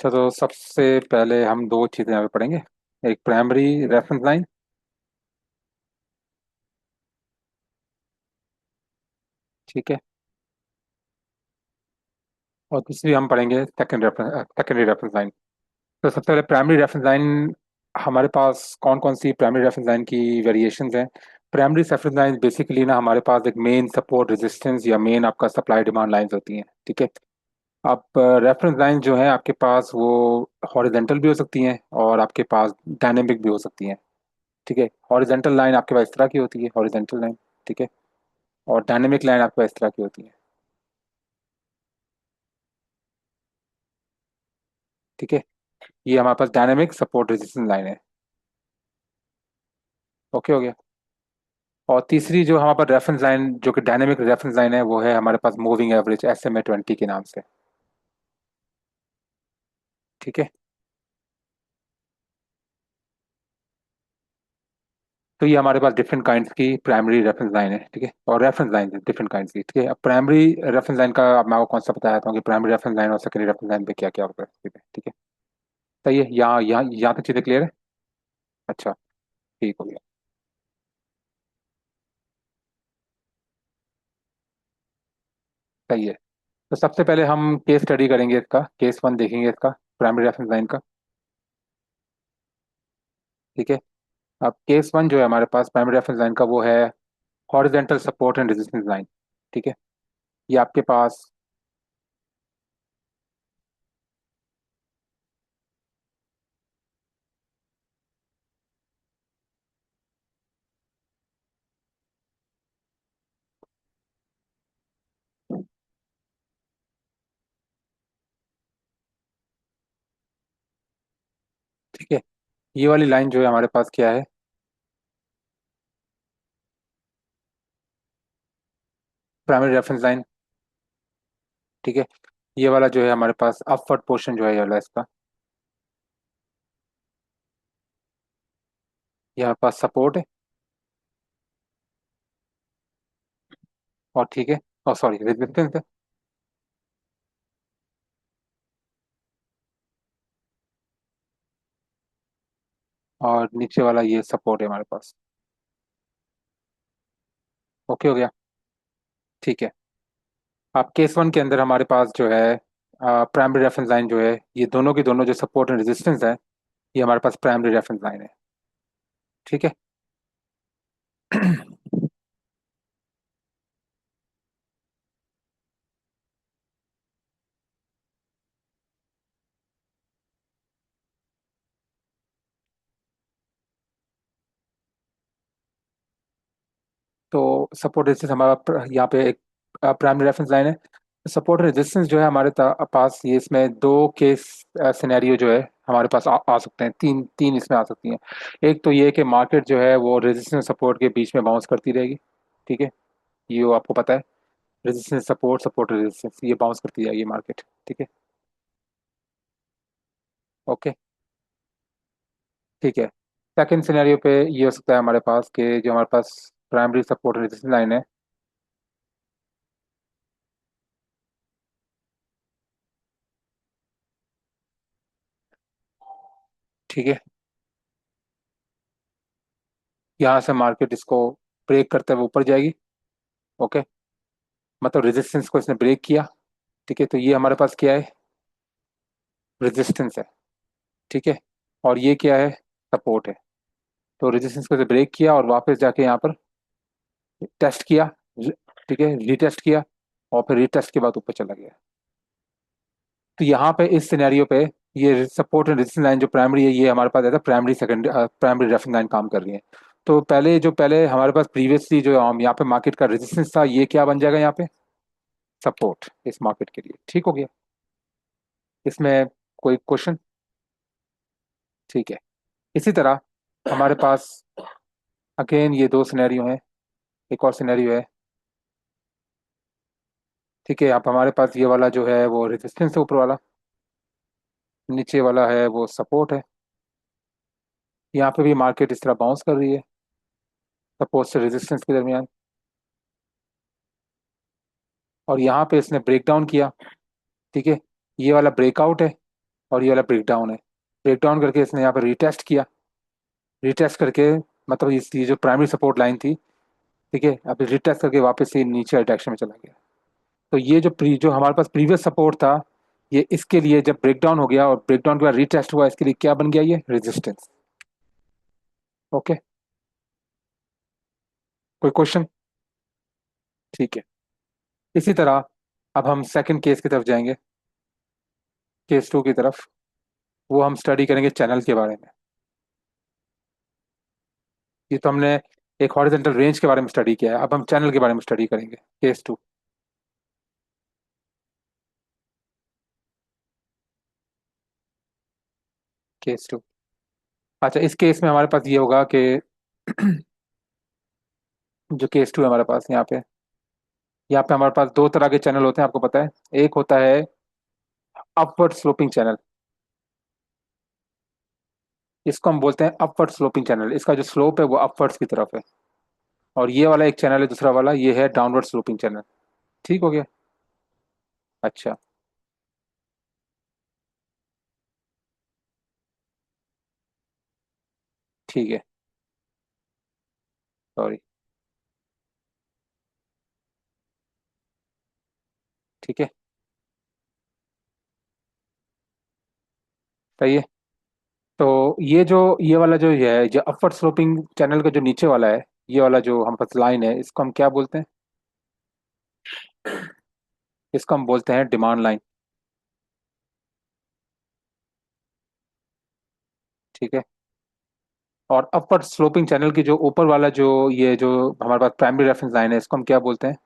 अच्छा, तो सबसे पहले हम दो चीज़ें यहाँ पे पढ़ेंगे। एक प्राइमरी रेफरेंस लाइन। ठीक है। और दूसरी हम पढ़ेंगे सेकेंडरी रेफरेंस लाइन। तो सबसे पहले प्राइमरी रेफरेंस लाइन। हमारे पास कौन कौन सी प्राइमरी रेफरेंस लाइन की वेरिएशंस हैं? प्राइमरी रेफरेंस लाइन बेसिकली ना हमारे पास एक मेन सपोर्ट रेजिस्टेंस या मेन आपका सप्लाई डिमांड लाइंस होती हैं। ठीक है। अब रेफरेंस लाइन जो है आपके पास वो हॉरिजेंटल भी हो सकती हैं और आपके पास डायनेमिक भी हो सकती हैं। ठीक है। हॉरिजेंटल लाइन आपके पास इस तरह की होती है, हॉरिजेंटल लाइन। ठीक है। और डायनेमिक लाइन आपके पास इस तरह की होती है। ठीक है। ये हमारे पास डायनेमिक सपोर्ट रेजिस्टेंस लाइन है। ओके हो गया। और तीसरी जो हमारे पास रेफरेंस लाइन जो कि डायनेमिक रेफरेंस लाइन है वो है हमारे पास मूविंग एवरेज SMA 20 के नाम से। ठीक है। तो ये हमारे पास डिफरेंट काइंड्स की प्राइमरी रेफरेंस लाइन है। ठीक है। और रेफरेंस लाइन डिफरेंट काइंड्स की। ठीक है। अब प्राइमरी रेफरेंस लाइन का अब मैं आपको कॉन्सेप्ट बताया था कि प्राइमरी रेफरेंस लाइन और सेकेंडरी रेफरेंस लाइन पे क्या क्या होता है। ठीक है। ठीक है। सही है। यहाँ तक चीज़ें क्लियर है। अच्छा। ठीक हो गया। सही है। तो सबसे पहले हम केस स्टडी करेंगे, इसका केस 1 देखेंगे इसका, प्राइमरी रेफरेंस लाइन का। ठीक है। अब केस 1 जो है हमारे पास प्राइमरी रेफरेंस लाइन का वो है horizontal support and resistance line. ठीक है। ये आपके पास। ठीक है। ये वाली लाइन जो है हमारे पास क्या है? Primary reference line. ठीक है। ये वाला जो है हमारे पास अपवर्ड पोर्शन जो है ये वाला इसका, ये हमारे पास सपोर्ट है। और ठीक है। और सॉरी रेजिस्टेंस है। और नीचे वाला ये सपोर्ट है हमारे पास। ओके हो गया। ठीक है। अब केस 1 के अंदर हमारे पास जो है प्राइमरी रेफरेंस लाइन जो है ये दोनों की दोनों जो सपोर्ट एंड रेजिस्टेंस है ये हमारे पास प्राइमरी रेफरेंस लाइन है। ठीक है। तो सपोर्ट रेजिस्टेंस हमारा यहाँ पे एक प्राइमरी रेफरेंस लाइन है। सपोर्ट रेजिस्टेंस जो है हमारे पास ये इसमें दो केस सिनेरियो जो है हमारे पास आ सकते हैं, तीन तीन इसमें आ सकती हैं। एक तो ये कि मार्केट जो है वो रेजिस्टेंस सपोर्ट के बीच में बाउंस करती रहेगी। ठीक है। ये वो आपको पता है। रेजिस्टेंस सपोर्ट, सपोर्ट रेजिस्टेंस, ये बाउंस करती जाएगी मार्केट। ठीक है। ओके। ठीक है। सेकंड सिनेरियो पे ये हो सकता है हमारे पास कि जो हमारे पास प्राइमरी सपोर्ट रेजिस्टेंस लाइन है। ठीक है। यहाँ से मार्केट इसको ब्रेक करते हुए ऊपर जाएगी। ओके। मतलब रेजिस्टेंस को इसने ब्रेक किया। ठीक है। तो ये हमारे पास क्या है? रेजिस्टेंस है। ठीक है। और ये क्या है? सपोर्ट है। तो रेजिस्टेंस को ब्रेक किया और वापस जाके यहाँ पर टेस्ट किया। ठीक है, रीटेस्ट किया। और फिर रीटेस्ट के बाद ऊपर चला गया। तो यहाँ पे इस सिनेरियो पे ये सपोर्ट एंड रेजिस्टेंस लाइन जो प्राइमरी है ये हमारे पास ऐसा primary secondary primary reference line काम कर रही है। तो पहले हमारे पास प्रीवियसली जो हम यहाँ पे मार्केट का रेजिस्टेंस था ये क्या बन जाएगा यहाँ पे? सपोर्ट इस मार्केट के लिए। ठीक हो गया। इसमें कोई क्वेश्चन? ठीक है। इसी तरह हमारे पास अगेन ये दो सिनेरियो हैं। एक और सिनेरियो है। ठीक है। अब हमारे पास ये वाला जो है वो रेजिस्टेंस है ऊपर वाला, नीचे वाला है वो सपोर्ट है। यहाँ पे भी मार्केट इस तरह बाउंस कर रही है सपोर्ट से रेजिस्टेंस के दरमियान। और यहाँ पे इसने ब्रेक डाउन किया। ठीक है। ये वाला ब्रेकआउट है और ये वाला ब्रेकडाउन है। ब्रेकडाउन करके इसने यहाँ पर रीटेस्ट किया। रीटेस्ट करके मतलब ये जो प्राइमरी सपोर्ट लाइन थी, ठीक है, अब रीटेस्ट करके वापस से नीचे डायरेक्शन में चला गया। तो ये जो हमारे पास प्रीवियस सपोर्ट था, ये इसके लिए जब ब्रेकडाउन हो गया और ब्रेकडाउन के बाद रीटेस्ट हुआ, इसके लिए क्या बन गया, ये रेजिस्टेंस। ओके, कोई क्वेश्चन? ठीक है। इसी तरह अब हम सेकंड केस की तरफ जाएंगे, केस टू की तरफ। वो हम स्टडी करेंगे चैनल के बारे में। ये तो हमने एक हॉरिजॉन्टल रेंज के बारे में स्टडी किया है, अब हम चैनल के बारे में स्टडी करेंगे, केस टू। Case to. अच्छा, इस केस में हमारे पास ये होगा कि जो केस टू है हमारे पास यहाँ पे हमारे पास दो तरह के चैनल होते हैं, आपको पता है। एक होता है अपवर्ड स्लोपिंग चैनल, इसको हम बोलते हैं अपवर्ड स्लोपिंग चैनल। इसका जो स्लोप है वो अपवर्ड्स की तरफ है। और ये वाला एक चैनल है, दूसरा वाला ये है डाउनवर्ड स्लोपिंग चैनल। ठीक हो गया। अच्छा। ठीक है। सॉरी। ठीक है। सही है। तो ये वाला जो है, जो अपवर्ड स्लोपिंग चैनल का जो नीचे वाला है, ये वाला जो हम पास लाइन है, इसको हम क्या बोलते हैं? इसको हम बोलते हैं डिमांड लाइन। ठीक है। और अपवर्ड स्लोपिंग चैनल की जो ऊपर वाला जो हमारे पास प्राइमरी रेफरेंस लाइन है, इसको हम क्या बोलते हैं?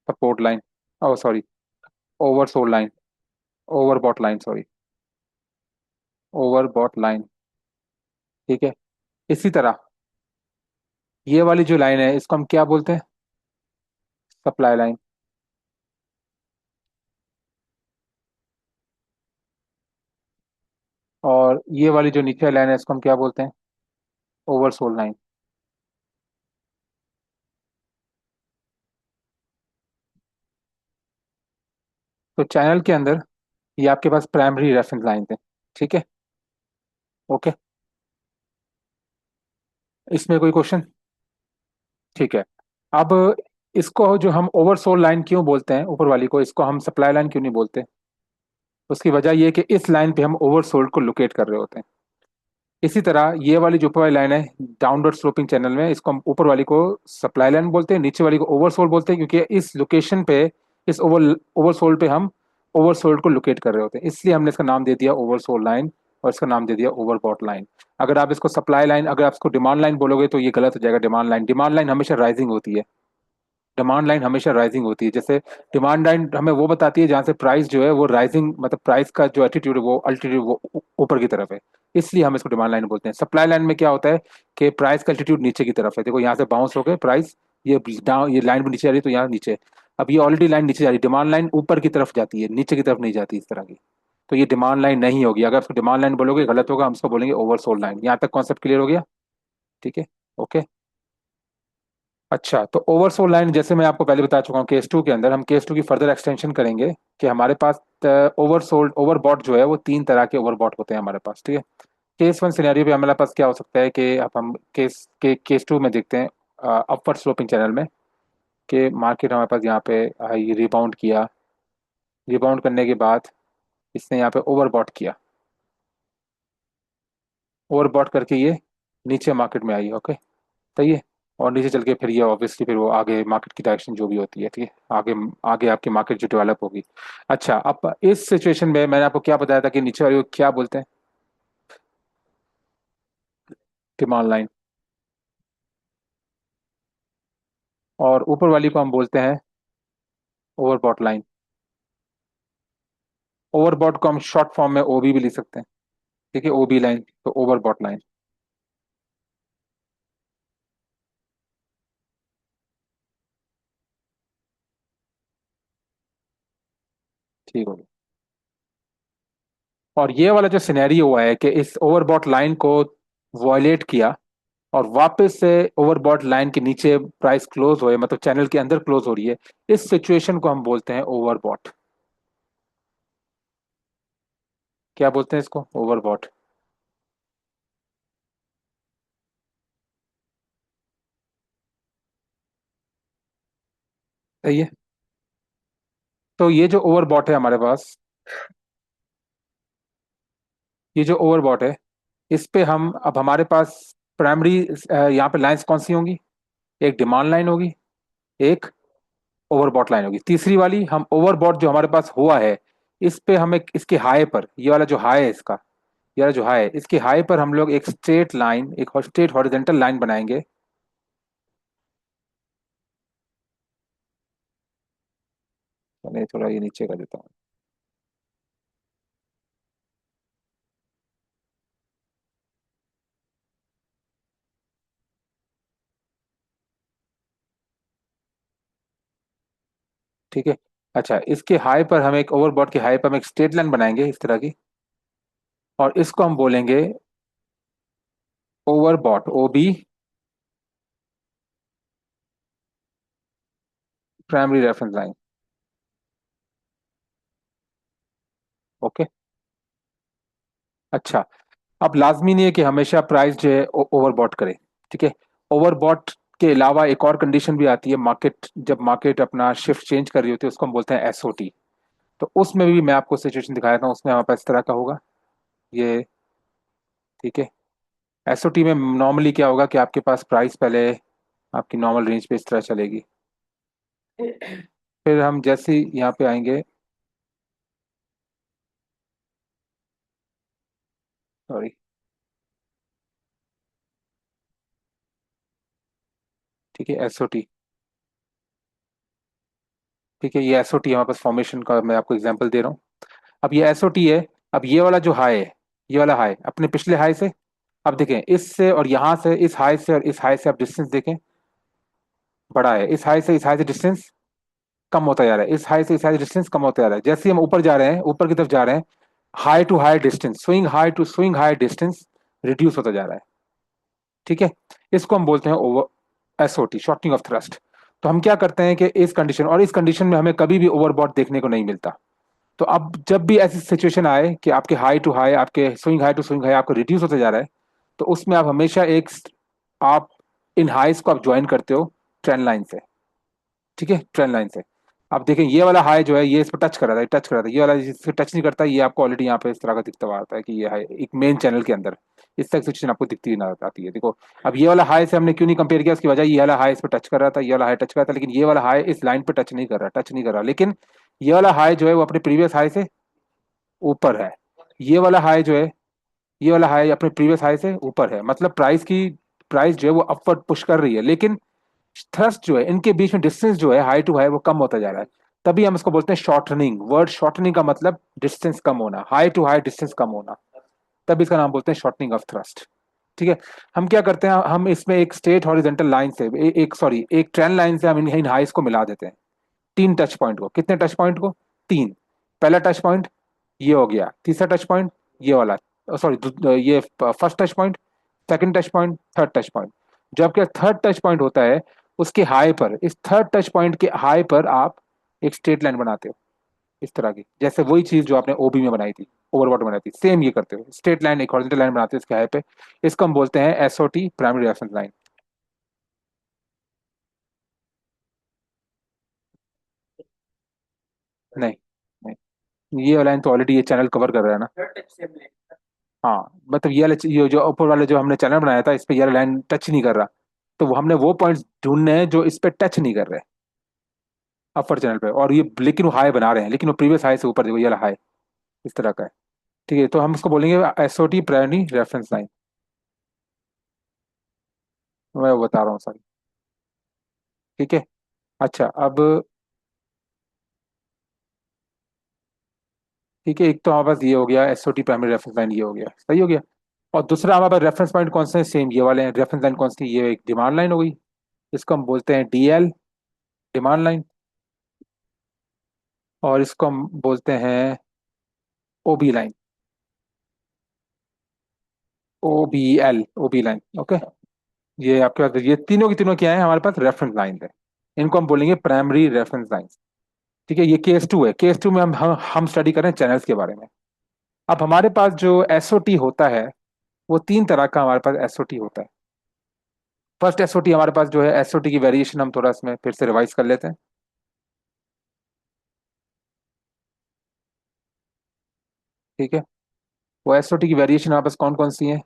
Support line. Oh sorry, oversold line. Overbought line, sorry. Overbought line. ठीक है। इसी तरह ये वाली जो लाइन है, इसको हम क्या बोलते हैं? Supply line. और ये वाली जो नीचे लाइन है, इसको हम क्या बोलते हैं? Oversold line. तो चैनल के अंदर ये आपके पास प्राइमरी रेफरेंस लाइन थे। ठीक है। ओके। इसमें कोई क्वेश्चन? ठीक है। अब इसको जो हम ओवरसोल्ड लाइन क्यों बोलते हैं, ऊपर वाली को, इसको हम सप्लाई लाइन क्यों नहीं बोलते? उसकी वजह ये है कि इस लाइन पे हम ओवरसोल्ड को लोकेट कर रहे होते हैं। इसी तरह ये वाली जो ऊपर वाली लाइन है डाउनवर्ड स्लोपिंग चैनल में, इसको हम ऊपर वाली को सप्लाई लाइन बोलते हैं, नीचे वाली को ओवरसोल्ड बोलते हैं, क्योंकि इस लोकेशन पे, इस ओवरसोल्ड पे हम ओवरसोल्ड को लोकेट कर रहे होते हैं, इसलिए हमने इसका नाम दे दिया ओवरसोल्ड लाइन। और इसका नाम दे दिया ओवरबॉट लाइन। अगर आप इसको सप्लाई लाइन, अगर आप इसको डिमांड लाइन बोलोगे तो ये गलत हो जाएगा। डिमांड लाइन हमेशा राइजिंग होती है। डिमांड लाइन हमेशा राइजिंग होती है। जैसे डिमांड लाइन हमें वो बताती है जहाँ से प्राइस जो है वो राइजिंग, मतलब प्राइस का जो एटीट्यूड है वो अल्टीट्यूड वो ऊपर की तरफ है, इसलिए हम इसको डिमांड लाइन बोलते हैं। सप्लाई लाइन में क्या होता है कि प्राइस का एल्टीट्यूड नीचे की तरफ है। देखो यहाँ से बाउंस हो गए प्राइस, ये डाउन, ये लाइन भी नीचे आ रही है, तो यहाँ नीचे। अब ये ऑलरेडी लाइन नीचे जा रही है, डिमांड लाइन ऊपर की तरफ जाती है, नीचे की तरफ नहीं जाती इस तरह की। तो ये डिमांड लाइन नहीं होगी। अगर उसको डिमांड लाइन बोलोगे गलत होगा, हम उसको बोलेंगे ओवरसोल्ड लाइन। यहाँ तक कॉन्सेप्ट क्लियर हो गया? ठीक है। ओके। अच्छा, तो ओवरसोल्ड लाइन जैसे मैं आपको पहले बता चुका हूँ, केस टू के अंदर हम केस टू की फर्दर एक्सटेंशन करेंगे कि हमारे पास ओवरसोल्ड ओवरबॉट जो है वो तीन तरह के ओवरबॉट होते हैं हमारे पास। ठीक है। केस वन सिनेरियो पे हमारे पास क्या हो सकता है कि अब हम केस टू में देखते हैं अपवर्ड स्लोपिंग चैनल में, कि मार्केट हमारे पास यहाँ पे रिबाउंड किया। रिबाउंड करने के बाद इसने यहाँ पे ओवरबॉट किया। ओवरबॉट करके ये नीचे मार्केट में आई। ओके। सही है। और नीचे चल के फिर ये ऑब्वियसली फिर वो आगे मार्केट की डायरेक्शन जो भी होती है, ठीक है, आगे आगे आपकी मार्केट जो डेवलप होगी। अच्छा, अब इस सिचुएशन में मैंने आपको क्या बताया था कि नीचे वाली को क्या बोलते हैं? Demand line. और ऊपर वाली को हम बोलते हैं ओवरबॉट लाइन। ओवरबॉट को हम शॉर्ट फॉर्म में ओबी भी लिख सकते हैं। ठीक है, ओबी लाइन तो ओवरबॉट लाइन। ठीक हो गया। और ये वाला जो सिनेरियो हुआ है कि इस ओवरबॉट लाइन को वॉयलेट किया और वापस से ओवरबॉट लाइन के नीचे प्राइस क्लोज हुए, मतलब चैनल के अंदर क्लोज हो रही है, इस सिचुएशन को हम बोलते हैं ओवरबॉट। क्या बोलते हैं इसको? ओवरबॉट। सही है। तो ये जो ओवरबॉट है हमारे पास, ये जो ओवरबॉट है, इस पे हम अब हमारे पास प्राइमरी यहाँ पे लाइंस कौन सी होंगी? एक डिमांड लाइन होगी, एक ओवरबॉट लाइन होगी, तीसरी वाली हम ओवरबॉट जो हमारे पास हुआ है, इस पे हम एक इसके हाई पर, ये वाला जो हाई है इसका, ये वाला जो हाई है इसके हाई पर हम लोग एक स्ट्रेट लाइन, एक स्ट्रेट हॉरिजेंटल लाइन बनाएंगे। मैंने थोड़ा ये नीचे कर देता हूँ। ठीक है। अच्छा, इसके हाई पर हम एक ओवरबॉट के हाई पर हम एक स्ट्रेट लाइन बनाएंगे इस तरह की, और इसको हम बोलेंगे overbought, O B, primary reference line. Okay. अच्छा, अब लाजमी नहीं है कि हमेशा प्राइस जो है ओवरबॉट करे। ठीक है। ओवरबॉट के अलावा एक और कंडीशन भी आती है, मार्केट जब मार्केट अपना शिफ्ट चेंज कर रही होती है उसको हम बोलते हैं एसओटी। तो उसमें भी मैं आपको सिचुएशन दिखाया था, उसमें हमारे पास इस तरह का होगा ये। ठीक है। एसओटी में नॉर्मली क्या होगा कि आपके पास प्राइस पहले आपकी नॉर्मल रेंज पे इस तरह चलेगी, फिर हम जैसे ही यहाँ पे आएंगे, सॉरी, ठीक है, एसओटी। ठीक है, ये एसओटी हमारे पास फॉर्मेशन का मैं आपको एग्जांपल दे रहा हूँ। अब ये एसओटी है। अब ये वाला जो हाई है, ये वाला हाई अपने पिछले हाई से, अब देखें इससे और यहाँ से, इस हाई से और इस हाई से आप डिस्टेंस देखें, बड़ा है। इस हाई से डिस्टेंस कम होता जा रहा है, इस हाई से इस हाई से डिस्टेंस कम होता जा रहा है। जैसे ही हम ऊपर जा रहे हैं, ऊपर की तरफ जा रहे हैं, high to high distance, swing high to swing high distance reduce होता जा रहा है। ठीक है। इसको हम बोलते हैं over SOT, shortening of thrust. तो हम क्या करते हैं कि इस कंडीशन, और इस कंडीशन में हमें कभी भी ओवरबॉट देखने को नहीं मिलता। तो अब जब भी ऐसी सिचुएशन आए कि आपके हाई टू हाई, आपके swing high to swing high आपको रिड्यूस होता जा रहा है, तो उसमें आप हमेशा एक, आप इन हाइस को आप ज्वाइन करते हो ट्रेंड लाइन से। ठीक है, ट्रेंड लाइन से। आप देखें ये वाला हाई जो है ये इस पर टच कर रहा था, टच कर रहा था, ये वाला इस पर टच नहीं करता, ये आपको ऑलरेडी यहाँ पे इस तरह का दिखता हुआ आता है कि ये हाई एक मेन चैनल के अंदर इस तरह की सिचुएशन आपको दिखती हुई नजर आती है। देखो, अब ये वाला हाई से हमने क्यों नहीं कंपेयर किया, उसकी वजह ये वाला हाई इस पर टच कर रहा था, ये वाला हाई टच कर रहा था, लेकिन ये वाला हाई इस लाइन पर टच नहीं कर रहा, टच नहीं कर रहा, लेकिन ये वाला हाई जो है वो अपने प्रीवियस हाई से ऊपर है। ये वाला हाई जो है, ये वाला हाई अपने प्रीवियस हाई से ऊपर है, मतलब प्राइस जो है वो अपवर्ड पुश कर रही है, लेकिन थ्रस्ट जो है, इनके बीच में डिस्टेंस जो है हाई टू हाई वो कम होता जा रहा है। तभी हम इसको बोलते हैं शॉर्टनिंग। वर्ड शॉर्टनिंग का मतलब डिस्टेंस कम होना, हाई टू हाई डिस्टेंस कम होना, तभी इसका नाम बोलते हैं शॉर्टनिंग ऑफ थ्रस्ट। ठीक है। हम क्या करते हैं, हम इसमें एक स्ट्रेट हॉरिजेंटल लाइन से एक सॉरी एक ट्रेंड लाइन से हम इन हाइस को मिला देते हैं। तीन टच पॉइंट को, कितने टच पॉइंट को? तीन। पहला टच पॉइंट ये हो गया, तीसरा टच पॉइंट ये वाला, सॉरी ये first touch point, second touch point, third touch point. जो आपके थर्ड टच पॉइंट होता है, उसके हाई पर, इस थर्ड टच पॉइंट के हाई पर आप एक स्ट्रेट लाइन बनाते हो इस तरह की, जैसे वही चीज जो आपने ओबी में बनाई थी, ओवरबॉट बनाई थी, सेम ये करते हो, स्ट्रेट लाइन एक हॉरिजॉन्टल लाइन बनाते हो इसके हाई पे। इसको हम बोलते हैं एसओटी, प्राइमरी रेफरेंस लाइन। नहीं, नहीं, ये लाइन तो ऑलरेडी ये चैनल कवर कर रहा है ना। हाँ, मतलब ये वाला ये जो ऊपर वाला जो हमने चैनल बनाया था, इस पे ये वाला लाइन टच नहीं कर रहा। तो वो हमने वो पॉइंट्स ढूंढने हैं जो इस पे टच नहीं कर रहे अपर चैनल पे, और ये लेकिन वो हाई बना रहे हैं, लेकिन वो प्रीवियस हाई से ऊपर, देखो ये वाला हाई इस तरह का है। ठीक है, तो हम इसको बोलेंगे एसओटी, प्राइमरी रेफरेंस लाइन। मैं वो बता रहा हूँ सर। ठीक है। अच्छा, अब ठीक है, एक तो हमारे पास ये हो गया एसओटी, प्राइमरी रेफरेंस लाइन, ये हो गया, सही हो गया। और दूसरा हमारे पास रेफरेंस पॉइंट कौन से हैं? सेम ये वाले हैं। रेफरेंस लाइन कौन सी? ये एक डिमांड लाइन हो गई, इसको हम बोलते हैं डीएल, डिमांड लाइन। और इसको हम बोलते हैं ओबी लाइन, ओबी लाइन। ओके। ये आपके पास ये तीनों की तीनों क्या है हमारे पास? रेफरेंस लाइन है। इनको हम बोलेंगे प्राइमरी रेफरेंस लाइन। ठीक है, ये केस टू है। केस टू में हम स्टडी कर रहे हैं चैनल्स के बारे में। अब हमारे पास जो एसओटी होता है, वो तीन तरह का हमारे पास एसओटी होता है। फर्स्ट एसओटी हमारे पास जो है, एसओटी की वेरिएशन हम थोड़ा इसमें फिर से रिवाइज कर लेते हैं। ठीक है, वो एसओटी की वेरिएशन हमारे पास कौन कौन सी है?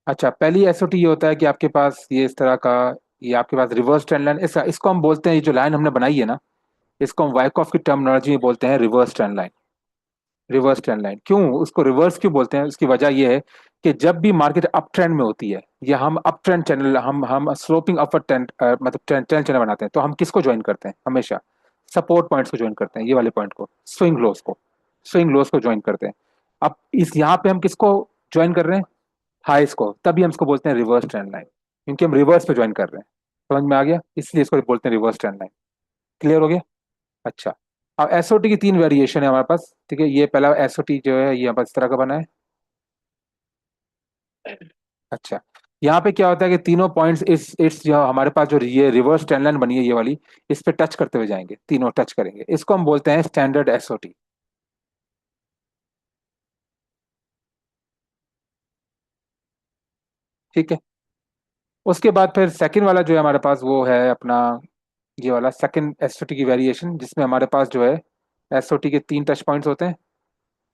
अच्छा, पहली एसओटी ये होता है कि आपके पास ये इस तरह का, ये आपके पास रिवर्स ट्रेंड लाइन, इसको हम बोलते हैं, ये जो लाइन हमने बनाई है ना, इसको हम वाइकॉफ की टर्मिनोलॉजी में बोलते हैं reverse trend line. Reverse trend line क्यों, उसको रिवर्स क्यों बोलते हैं? उसकी वजह यह है कि जब भी मार्केट अप ट्रेंड में होती है, या हम अप ट्रेंड चैनल, हम स्लोपिंग अपवर्ड ट्रेंड, मतलब ट्रेंड चैनल बनाते हैं, तो हम किसको ज्वाइन करते हैं हमेशा? सपोर्ट पॉइंट्स को ज्वाइन करते हैं, ये वाले पॉइंट को, स्विंग लोस को ज्वाइन करते हैं। अब इस यहाँ पे हम किसको ज्वाइन कर रहे हैं? हाईस को, तभी हम इसको बोलते हैं रिवर्स ट्रेंड लाइन, क्योंकि हम रिवर्स पे ज्वाइन कर रहे हैं। समझ में आ गया? इसलिए इसको बोलते हैं रिवर्स ट्रेंड लाइन। क्लियर हो गया? अच्छा, अब एसओटी की तीन वेरिएशन है हमारे पास। ठीक है, ये पहला एसओटी जो है, ये हमारे पास इस तरह का बना है। अच्छा, यहाँ पे क्या होता है कि तीनों पॉइंट्स इस जो हमारे पास जो ये रिवर्स ट्रेंड लाइन बनी है, ये वाली, इस पे टच करते हुए जाएंगे, तीनों टच करेंगे, इसको हम बोलते हैं स्टैंडर्ड एसओटी। ठीक है, उसके बाद फिर सेकंड वाला जो है हमारे पास, वो है अपना ये वाला सेकंड एसओटी की वेरिएशन, जिसमें हमारे पास जो है एसओटी के तीन टच पॉइंट्स होते हैं,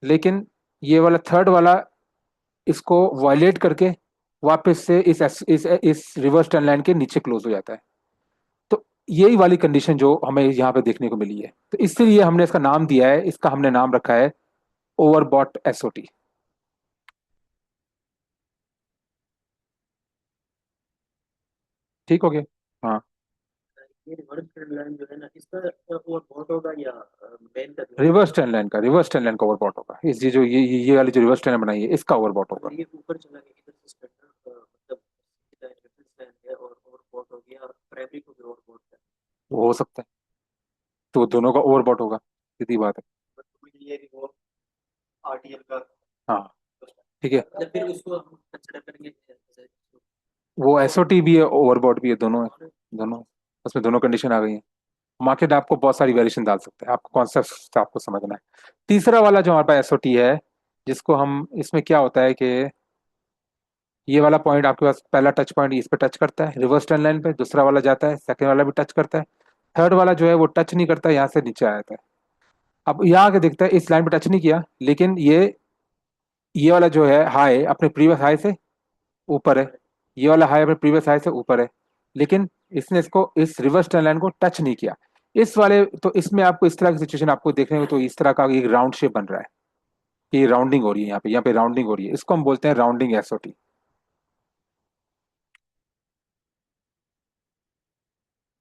लेकिन ये वाला थर्ड वाला इसको वायलेट करके वापस से इस रिवर्स ट्रेंड लाइन के नीचे क्लोज हो जाता है। तो यही वाली कंडीशन जो हमें यहाँ पे देखने को मिली है, तो इसलिए हमने इसका नाम दिया है, इसका हमने नाम रखा है ओवरबॉट एसओटी। ठीक हो गया? हाँ, ये रिवर्स ट्रेंड लाइन जो है ना, इसका और बहुत होगा या मेन का जो है रिवर्स वो, ट्रेंड लाइन का, रिवर्स ट्रेंड लाइन का ओवरबॉट होगा, इस ये जो ये वाली जो रिवर्स ट्रेंड लाइन बनाई है, इसका ओवरबॉट होगा। अगर ये ऊपर चला गया इधर से स्टैंडर्ड मतलब रेफरेंस लाइन है और बहुत हो गया प्राइमरी को भी और बहुत है, वो हो सकता है, तो दोनों का ओवरबॉट होगा, सीधी बात है। तो ये है कि वो आरटीएल का हाँ, ठीक है, मतलब फिर उसको हम कंसिडर करेंगे जैसे वो एसओटी भी है, ओवरबॉट भी है, दोनों है, दोनों, उसमें दोनों कंडीशन आ गई है। मार्केट आपको बहुत सारी वेरिएशन डाल सकते हैं, आपको कॉन्सेप्ट आपको समझना है। तीसरा वाला जो हमारे पास एसओटी है, जिसको हम, इसमें क्या होता है कि ये वाला पॉइंट आपके पास, पहला टच पॉइंट इस पे टच करता है रिवर्स ट्रेंड लाइन पे, दूसरा वाला जाता है, सेकंड वाला भी टच करता है, थर्ड वाला जो है वो टच नहीं करता, यहाँ से नीचे आ जाता है। अब यहाँ आके देखता है, इस लाइन पे टच नहीं किया, लेकिन ये वाला जो है हाई अपने प्रीवियस हाई से ऊपर है, ये वाला हाई अपने प्रीवियस हाई से ऊपर है, लेकिन इसने इसको, इस रिवर्स ट्रेंड लाइन को टच नहीं किया। इस वाले, तो इसमें आपको इस तरह की सिचुएशन आपको देखने को, तो इस तरह का एक राउंड शेप बन रहा है, ये राउंडिंग हो रही है, यहाँ पे राउंडिंग हो रही है, इसको हम बोलते हैं राउंडिंग एसओटी।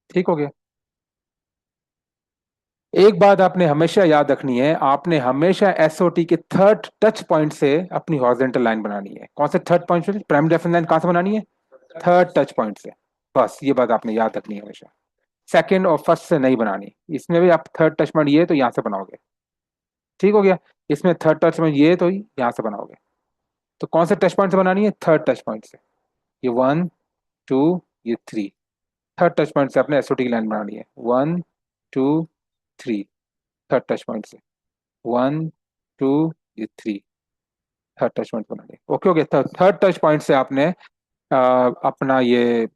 ठीक हो गया? एक बात आपने हमेशा याद रखनी है, आपने हमेशा एसओटी के थर्ड टच पॉइंट से अपनी हॉरिजॉन्टल लाइन बनानी है। कौन से थर्ड पॉइंट से? प्राइमरी रेफरेंस लाइन कहाँ से बनानी है? थर्ड टच पॉइंट से। बस ये बात आपने याद रखनी है हमेशा, सेकंड और फर्स्ट से नहीं बनानी। इसमें भी आप थर्ड टच पॉइंट ये तो यहाँ से बनाओगे। ठीक हो गया? इसमें थर्ड टच पॉइंट ये तो यहाँ से बनाओगे। तो कौन से टच पॉइंट से बनानी है? थर्ड टच पॉइंट से। ये वन, टू, ये थ्री, थर्ड टच पॉइंट से अपने एसओटी की लाइन बनानी है। One, two, three, third touch point से। वन, टू, ये थ्री, थर्ड टच पॉइंट बनानी है। Okay, okay, third touch point से आपने अपना ये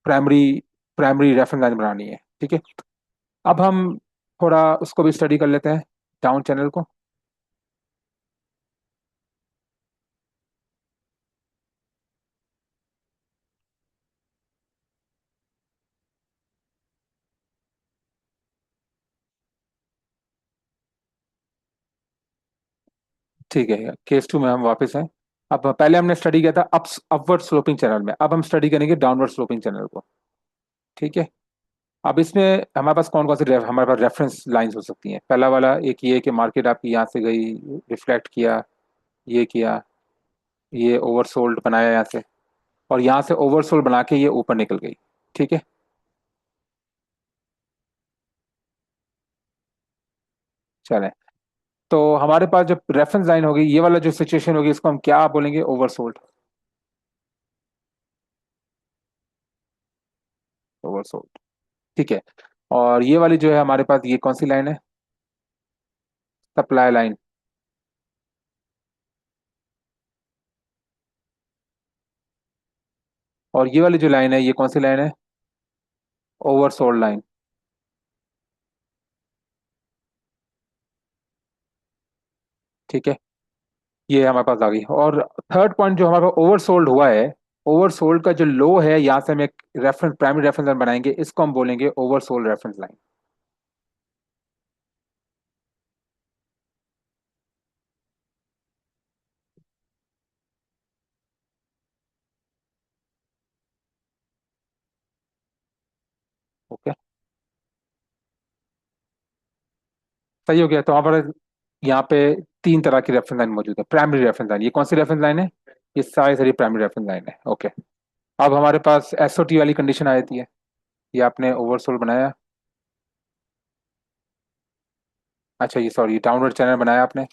प्राइमरी प्राइमरी रेफरेंस लाइन बनानी है। ठीक है, अब हम थोड़ा उसको भी स्टडी कर लेते हैं, डाउन चैनल को। ठीक है, केस टू में हम वापस हैं। अब पहले हमने स्टडी किया था अपवर्ड स्लोपिंग चैनल में, अब हम स्टडी करेंगे डाउनवर्ड स्लोपिंग चैनल को। ठीक है, अब इसमें हमारे पास कौन कौन से हमारे पास रेफरेंस लाइंस हो सकती हैं? पहला वाला एक ये कि मार्केट आपकी यहाँ से गई, रिफ्लेक्ट किया, ये किया, ये ओवरसोल्ड बनाया यहाँ से, और यहाँ से ओवरसोल्ड बना के ये ऊपर निकल गई। ठीक है, चलें। तो हमारे पास जो रेफरेंस लाइन होगी, ये वाला जो सिचुएशन होगी, इसको हम क्या बोलेंगे? ओवरसोल्ड। ओवरसोल्ड। ठीक है, और ये वाली जो है हमारे पास, ये कौन सी लाइन है? Supply line. और ये वाली जो लाइन है, ये कौन सी लाइन है? Oversold line. ठीक है, ये हमारे पास आ गई। और थर्ड पॉइंट जो हमारे पास ओवरसोल्ड हुआ है, ओवरसोल्ड का जो लो है, यहाँ से हम एक रेफरेंस, प्राइमरी रेफरेंस लाइन बनाएंगे, इसको हम बोलेंगे ओवरसोल्ड रेफरेंस लाइन। ओके, सही हो गया। तो हमारे यहाँ पे तीन तरह की रेफरेंस लाइन मौजूद है। प्राइमरी रेफरेंस लाइन, ये कौन सी रेफरेंस लाइन है? ये सारी सारी प्राइमरी रेफरेंस लाइन है। ओके, अब हमारे पास एसओटी वाली कंडीशन आ जाती है। ये आपने ओवरसोल्ड बनाया। अच्छा, ये सॉरी, डाउनवर्ड चैनल बनाया आपने।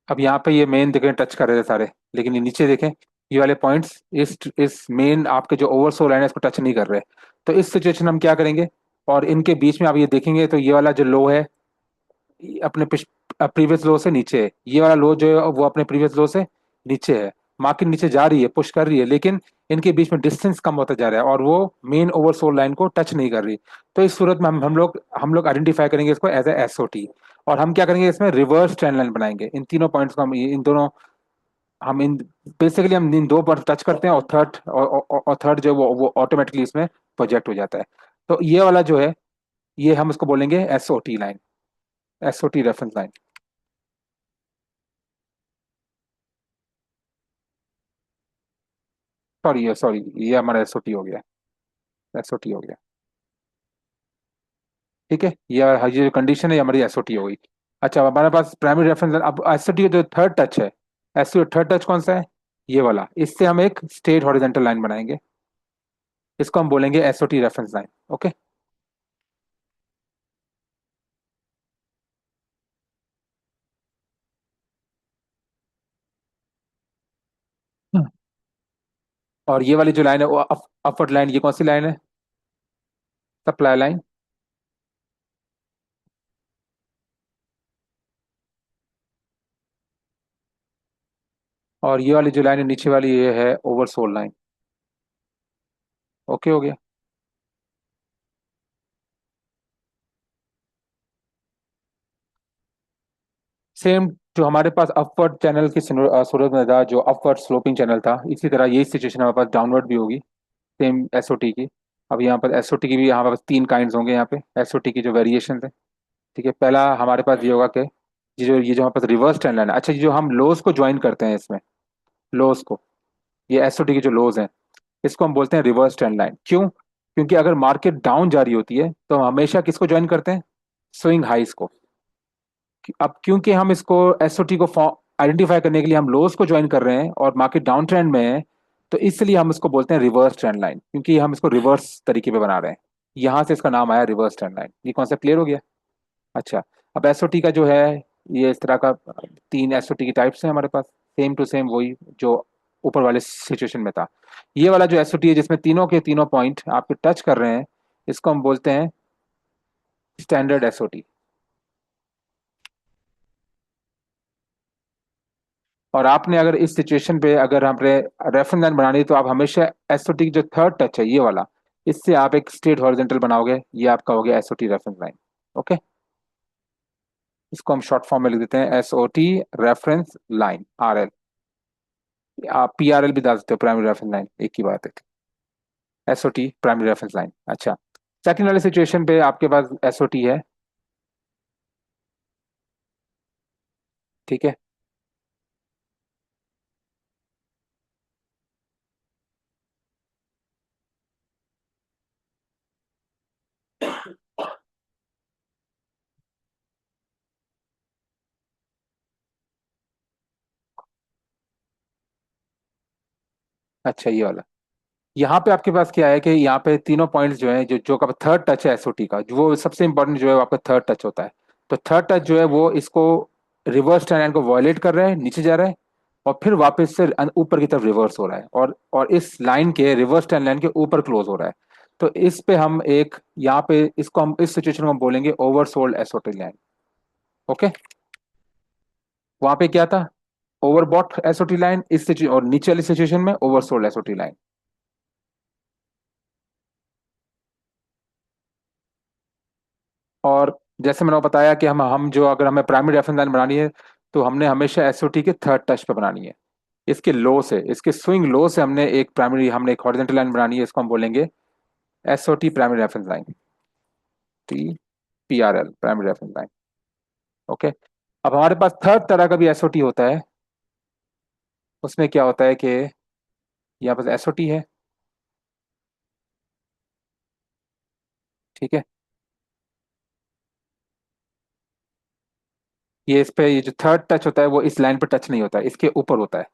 अब यहाँ पे ये मेन देखें, टच कर रहे थे सारे, लेकिन ये नीचे देखें, ये वाले पॉइंट्स इस मेन आपके जो ओवरसोल लाइन है इसको टच नहीं कर रहे। तो इस सिचुएशन में हम क्या करेंगे? और इनके बीच में आप ये देखेंगे तो ये वाला जो लो है, ये अपने प्रीवियस लो से नीचे है। ये वाला लो जो है वो अपने प्रीवियस लो से नीचे है। मार्केट नीचे जा रही है, पुश कर रही है, लेकिन इनके बीच में डिस्टेंस कम होता जा रहा है और वो मेन ओवरसोल लाइन को टच नहीं कर रही। तो इस सूरत में हम लोग आइडेंटिफाई करेंगे इसको एज ए एसओटी। और हम क्या करेंगे, इसमें रिवर्स ट्रेंड लाइन बनाएंगे। इन तीनों पॉइंट्स को हम, इन दोनों, हम इन बेसिकली हम इन दो पर टच करते हैं, और थर्ड जो है वो ऑटोमेटिकली इसमें प्रोजेक्ट हो जाता है। तो ये वाला जो है, ये हम इसको बोलेंगे SOT line, SOT reference line. Sorry, ये हमारा एसओटी हो गया, एसओटी हो गया। ठीक है, ये जो कंडीशन है ये हमारी एसओटी हो गई। अच्छा, अब हमारे पास प्राइमरी रेफरेंस, अब एसओटी जो थर्ड टच है, एसओटी थर्ड टच कौन सा है? ये वाला। इससे हम एक स्ट्रेट हॉरिजॉन्टल लाइन बनाएंगे, इसको हम बोलेंगे एसओटी रेफरेंस लाइन। ओके। और ये वाली जो लाइन है वो अपवर्ड लाइन, ये कौन सी लाइन है? Supply line. और ये वाली जो लाइन है नीचे वाली, ये है ओवरसोल लाइन। ओके, हो गया। सेम जो हमारे पास अपवर्ड चैनल की सूरत में था, जो अपवर्ड स्लोपिंग चैनल था, इसी तरह यही सिचुएशन हमारे पास डाउनवर्ड भी होगी, सेम एसओटी की। अब यहाँ पर एसओटी की भी यहाँ पर तीन काइंड्स होंगे यहाँ पे, एसओटी की जो वेरिएशन है। ठीक है, पहला हमारे पास ये होगा कि ये जो हमारे पास रिवर्स ट्रेंड लाइन है। अच्छा, ये जो हम लोज को ज्वाइन करते हैं इसमें, लोज को, ये एसओटी की जो लोज हैं, इसको हम बोलते हैं रिवर्स ट्रेंड लाइन। क्यों? क्योंकि अगर मार्केट डाउन जा रही होती है तो हम हमेशा किसको ज्वाइन करते हैं? स्विंग हाइस को। अब क्योंकि हम इसको एसओटी को आइडेंटिफाई करने के लिए हम लोज को ज्वाइन कर रहे हैं और मार्केट डाउन ट्रेंड में है, तो इसलिए हम इसको बोलते हैं रिवर्स ट्रेंड लाइन, क्योंकि हम इसको रिवर्स तरीके पे बना रहे हैं। यहां से इसका नाम आया रिवर्स ट्रेंड लाइन। ये कॉन्सेप्ट क्लियर हो गया? अच्छा, अब एसओटी का जो है, ये इस तरह का तीन एसओटी की टाइप्स हैं हमारे पास, सेम टू सेम वही जो ऊपर वाले सिचुएशन में था। ये वाला जो एसओटी है जिसमें तीनों के तीनों पॉइंट आपके टच कर रहे हैं, इसको हम बोलते हैं स्टैंडर्ड एसओटी। और आपने अगर इस सिचुएशन पे अगर हमने रेफरेंस लाइन बनानी है, तो आप हमेशा एसओटी की जो थर्ड टच है, ये वाला, इससे आप एक स्ट्रेट हॉरिजॉन्टल बनाओगे, ये आपका हो गया एसओटी रेफरेंस लाइन। ओके, इसको हम शॉर्ट फॉर्म में लिख देते हैं एसओटी रेफरेंस लाइन, आरएल। आप पीआरएल भी डाल सकते हो, प्राइमरी रेफरेंस लाइन, एक ही बात है। SOT primary reference line. अच्छा, सेकंड वाले सिचुएशन पे आपके पास एसओटी है। ठीक है। अच्छा, ये वाला, यहाँ पे आपके पास क्या है कि यहाँ पे तीनों पॉइंट्स जो है, जो जो का थर्ड टच है एसओटी का, जो वो सबसे इंपॉर्टेंट जो है वो आपका थर्ड टच होता है। तो थर्ड टच जो है वो इसको रिवर्स ट्रेंड लाइन को वायलेट कर रहा है, नीचे जा रहा है। और फिर वापस से ऊपर की तरफ रिवर्स हो रहा है, और इस लाइन के रिवर्स ट्रेंड लाइन के ऊपर क्लोज हो रहा है। तो इस पे हम एक, यहाँ पे इसको हम, इस सिचुएशन को हम बोलेंगे ओवरसोल्ड एसओटी लाइन। ओके, वहां पे क्या था, ओवरबॉट एसओटी लाइन, इस सिचुएशन, और नीचे वाली सिचुएशन में ओवरसोल्ड एसओटी लाइन। और जैसे मैंने बताया कि हम जो, अगर हमें प्राइमरी रेफरेंस लाइन बनानी है तो हमने हमेशा एसओटी के थर्ड टच पे बनानी है। इसके लो से, इसके स्विंग लो से हमने एक हॉरिजॉन्टल लाइन बनानी है, इसको हम बोलेंगे SOT primary reference line, T P R L primary reference line. Okay, अब हमारे पास थर्ड तरह का भी एसओटी होता है। उसमें क्या होता है कि यहाँ पास एसओटी है, ठीक है, ये इस पे, ये जो थर्ड टच होता है वो इस लाइन पर टच नहीं होता है, इसके ऊपर होता है।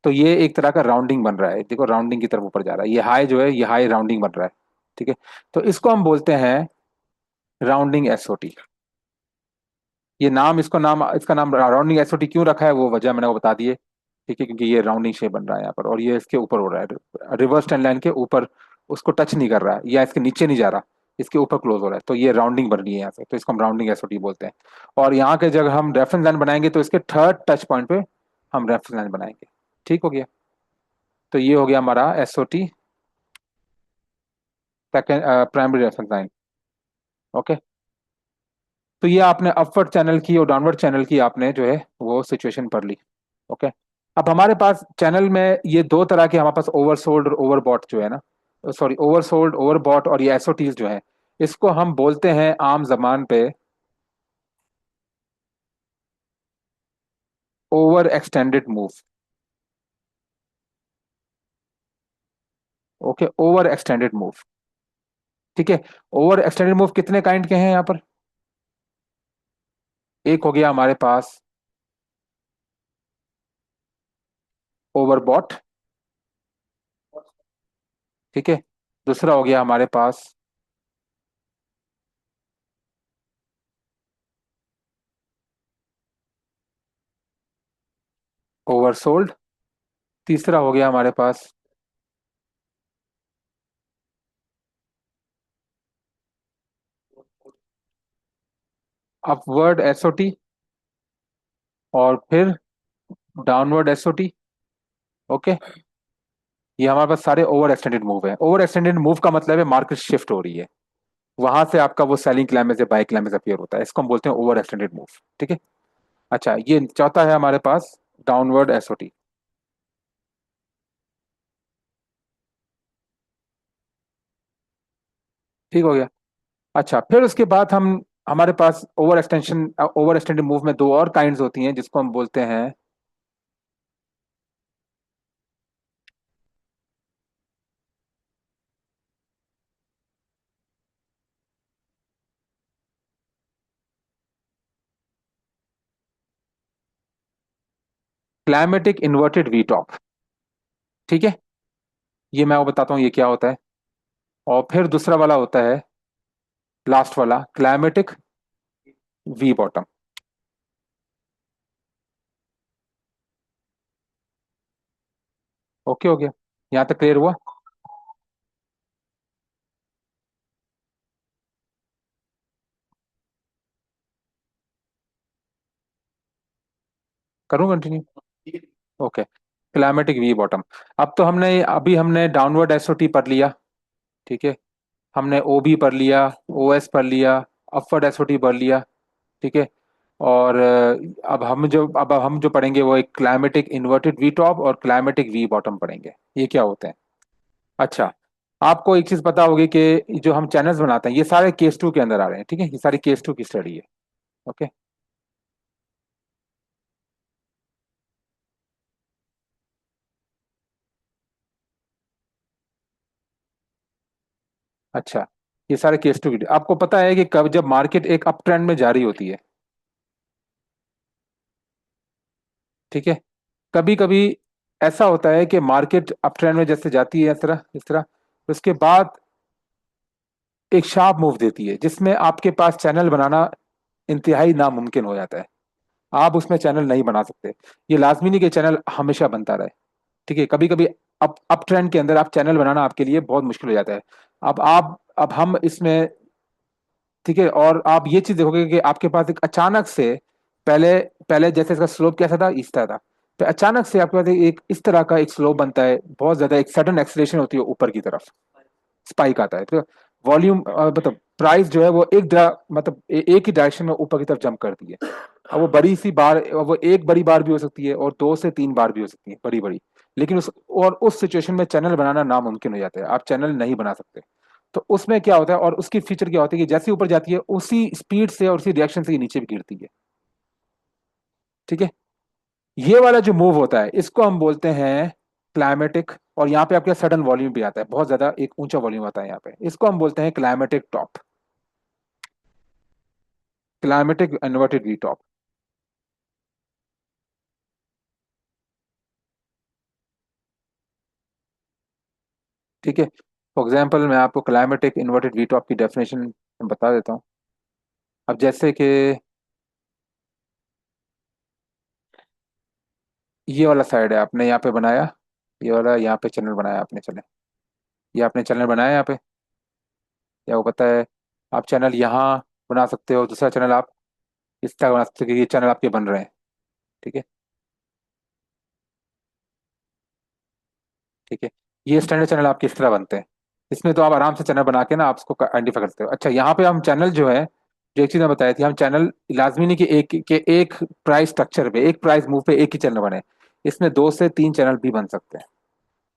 तो ये एक तरह का राउंडिंग बन रहा है, देखो राउंडिंग की तरफ ऊपर जा रहा है, ये हाई जो है, ये हाई राउंडिंग बन रहा है, ठीक है। तो इसको हम बोलते हैं राउंडिंग एसओटी। ये नाम, इसका नाम राउंडिंग एसओटी क्यों रखा है वो वजह मैंने वो बता दिए, ठीक है, क्योंकि ये राउंडिंग शेप बन रहा है यहाँ पर, और ये इसके ऊपर हो रहा है, रिवर्स ट्रेंड लाइन के ऊपर, उसको टच नहीं कर रहा है, या इसके नीचे नहीं जा रहा, इसके ऊपर क्लोज हो रहा है, तो ये राउंडिंग बन रही है यहाँ से, तो इसको हम राउंडिंग एसओटी बोलते हैं। और यहाँ के जगह हम रेफरेंस लाइन बनाएंगे तो इसके थर्ड टच पॉइंट पे हम रेफरेंस लाइन बनाएंगे। ठीक हो गया, तो ये हो गया हमारा SOT second primary reference line. Okay, तो ये आपने अपवर्ड चैनल की और डाउनवर्ड चैनल की आपने जो है वो सिचुएशन पढ़ ली। ओके, अब हमारे पास चैनल में ये दो तरह के, हमारे पास ओवरसोल्ड और ओवरबॉट जो है ना, सॉरी, ओवरसोल्ड ओवरबॉट और ये एसओटीज जो है, इसको हम बोलते हैं आम जबान पे over extended move. Okay, over extended move, ठीक है। ओवर एक्सटेंडेड मूव कितने काइंड के हैं यहाँ पर, एक हो गया हमारे पास ओवरबॉट, ठीक है, दूसरा हो गया हमारे पास ओवरसोल्ड, तीसरा हो गया हमारे पास अपवर्ड एसओटी, और फिर डाउनवर्ड एसओटी। ओके, ये हमारे पास सारे ओवर एक्सटेंडेड मूव है। ओवर एक्सटेंडेड मूव का मतलब है मार्केट शिफ्ट हो रही है, वहां से आपका वो सेलिंग क्लाइमेक्स या बाय क्लाइमेक्स अपीयर होता है, इसको हम बोलते हैं ओवर एक्सटेंडेड मूव, ठीक है। अच्छा, ये चौथा है हमारे पास डाउनवर्ड एसओटी। ठीक हो गया। अच्छा, फिर उसके बाद हम, हमारे पास ओवर एक्सटेंडेड मूव में दो और काइंड्स होती हैं जिसको हम बोलते हैं क्लाइमेटिक इन्वर्टेड वी टॉप, ठीक है। ये मैं आपको बताता हूँ ये क्या होता है। और फिर दूसरा वाला होता है, लास्ट वाला, क्लाइमेटिक वी बॉटम। ओके हो गया, यहाँ तक क्लियर हुआ। करूँ continue? Okay, climactic V bottom. अब तो हमने डाउनवर्ड एसओटी पढ़ लिया, ठीक है, हमने ओबी पढ़ लिया, ओएस पढ़ लिया, अपवर्ड एसओटी पढ़ लिया, ठीक है। और अब हम जो पढ़ेंगे वो एक क्लाइमेटिक इन्वर्टेड वी टॉप और क्लाइमेटिक वी बॉटम पढ़ेंगे, ये क्या होते हैं। अच्छा, आपको एक चीज पता होगी कि जो हम चैनल्स बनाते हैं ये सारे केस टू के अंदर आ रहे हैं, ठीक है, ये सारी केस टू की स्टडी है। ओके, अच्छा, ये सारे केस टू की, आपको पता है कि कब, जब मार्केट एक अप ट्रेंड में जारी होती है, ठीक है, कभी कभी ऐसा होता है कि मार्केट अप ट्रेंड में जैसे जाती है, इस तरह उसके बाद एक शार्प मूव देती है जिसमें आपके पास चैनल बनाना इंतहाई नामुमकिन हो जाता है। आप उसमें चैनल नहीं बना सकते। ये लाजमी नहीं कि चैनल हमेशा बनता रहे। ठीक है, कभी कभी अप ट्रेंड के अंदर आप चैनल बनाना आपके लिए बहुत मुश्किल हो जाता है। अब हम इसमें, ठीक है, और आप ये चीज देखोगे कि आपके पास एक अचानक से, पहले पहले जैसे इसका स्लोप कैसा था, इस तरह था, तो अचानक से आपके पास एक इस तरह का एक स्लोप बनता है, बहुत ज्यादा एक सडन एक्सीलरेशन होती है ऊपर की तरफ, स्पाइक आता है, तो वॉल्यूम मतलब प्राइस जो है वो मतलब एक ही डायरेक्शन में ऊपर की तरफ जंप करती है। अब वो बड़ी सी बार, वो एक बड़ी बार भी हो सकती है और 2 से 3 बार भी हो सकती है, बड़ी बड़ी। लेकिन उस सिचुएशन में चैनल बनाना नामुमकिन हो जाता है, आप चैनल नहीं बना सकते। तो उसमें क्या होता है, और उसकी फीचर क्या होती है कि जैसे ऊपर जाती है उसी स्पीड से और उसी रिएक्शन से ये नीचे भी गिरती है। ठीक है, ये वाला जो मूव होता है इसको हम बोलते हैं क्लाइमेटिक। और यहाँ पे आपके सडन वॉल्यूम भी आता है, बहुत ज्यादा एक ऊंचा वॉल्यूम आता है यहाँ पे, इसको हम बोलते हैं climatic top, climatic inverted we top. ठीक है, फॉर एग्जाम्पल मैं आपको क्लाइमेटिक इन्वर्टेड वी टॉप की डेफिनेशन बता देता हूँ। अब जैसे कि ये वाला साइड है, आपने यहाँ पे बनाया, ये वाला यहाँ पे चैनल बनाया आपने, चले, ये आपने चैनल बनाया यहाँ पे, या वो पता है, आप चैनल यहाँ बना सकते हो, दूसरा चैनल आप इस तरह बना सकते हो कि ये चैनल आपके बन रहे हैं। ठीक है, ठीक है, ये स्टैंडर्ड चैनल आपके इस तरह बनते हैं। इसमें तो आप आराम से चैनल बना के ना आप उसको आइडेंटिफाई कर सकते हो। अच्छा, यहाँ पे हम चैनल जो है, जो एक चीज मैं बताई थी, हम चैनल लाजमी नहीं कि एक प्राइस स्ट्रक्चर पे, एक प्राइस मूव पे एक ही चैनल बने, इसमें 2 से 3 चैनल भी बन सकते हैं।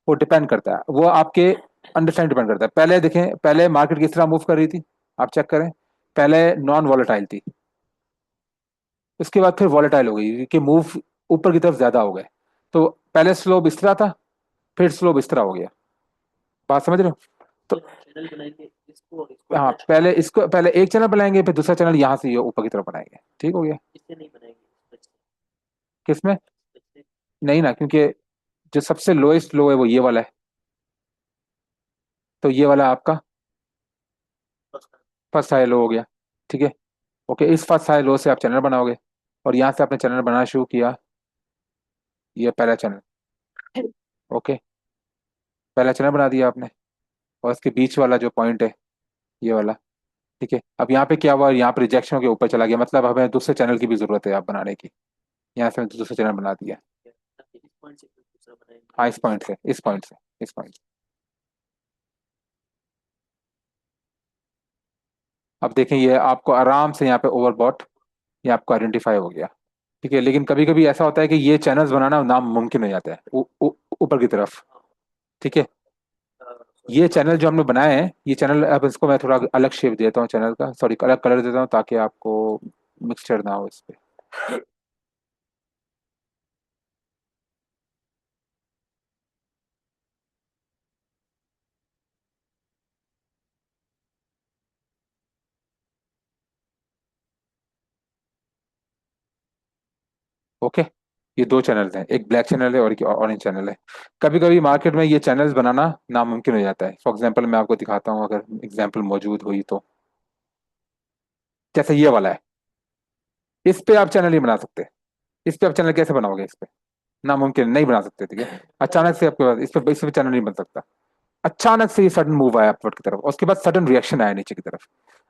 वो डिपेंड करता है, वो आपके अंडरस्टैंड डिपेंड करता है। पहले देखें, पहले मार्केट किस तरह मूव कर रही थी, आप चेक करें। पहले नॉन वॉलेटाइल थी, उसके बाद फिर वॉलेटाइल हो गई कि मूव ऊपर की तरफ ज्यादा हो गए। तो पहले स्लोप इस तरह था, फिर स्लोप इस तरह हो गया। बात समझ रहे हो? तो मतलब चैनल बनाएंगे इसको और इसको हाँ, अटैच पहले करेंगे, इसको, पहले एक चैनल बनाएंगे, फिर दूसरा चैनल यहाँ से ये ऊपर की तरफ बनाएंगे। ठीक हो गया? इससे नहीं बनाएंगे, किसमें? इससे नहीं ना, क्योंकि जो सबसे लोएस्ट लो है वो ये वाला है, तो ये वाला आपका फर्स्ट फर्स्ट हाई लो हो गया। ठीक है, ओके, इस फर्स्ट हाई लो से आप चैनल बनाओगे, और यहाँ से आपने चैनल बनाना शुरू किया, ये पहला चैनल। ओके, पहला चैनल बना दिया आपने, और इसके बीच वाला जो पॉइंट है, ये वाला। ठीक है, अब यहाँ पे क्या हुआ, यहाँ पे रिजेक्शन के ऊपर चला गया, मतलब हमें दूसरे चैनल की भी जरूरत है आप बनाने की। यहाँ से हमने दूसरा चैनल बना दिया। इस पॉइंट से फिर दूसरा बनाएंगे हाँ, इस पॉइंट से, इस पॉइंट से, इस पॉइंट से। अब देखें, ये आपको आराम से यहाँ पे ओवरबॉट, ये आपको आइडेंटिफाई हो गया। ठीक है, लेकिन कभी कभी ऐसा होता है कि ये चैनल्स बनाना नामुमकिन हो जाता है ऊपर की तरफ। हाँ, ठीक है, सॉरी ये चैनल जो हमने बनाए हैं, ये चैनल, अब इसको मैं थोड़ा अलग शेप देता हूँ चैनल का, सॉरी अलग कलर देता हूँ, ताकि आपको मिक्सचर ना हो इस पे। ओके, ये 2 चैनल्स हैं, एक ब्लैक चैनल है और एक ऑरेंज चैनल है। कभी कभी मार्केट में ये चैनल्स बनाना नामुमकिन हो जाता है। फॉर एग्जांपल मैं आपको दिखाता हूँ, अगर एग्जांपल मौजूद हुई तो, जैसे ये वाला है, इस पे आप चैनल नहीं बना सकते। इस पे आप चैनल कैसे बनाओगे इस पे? नामुमकिन, नहीं बना सकते। ठीक है, अचानक से आपके पास इस पे चैनल नहीं बन सकता। अचानक से ये सडन मूव आया अपवर्ड की तरफ, और उसके बाद सडन रिएक्शन आया नीचे की तरफ।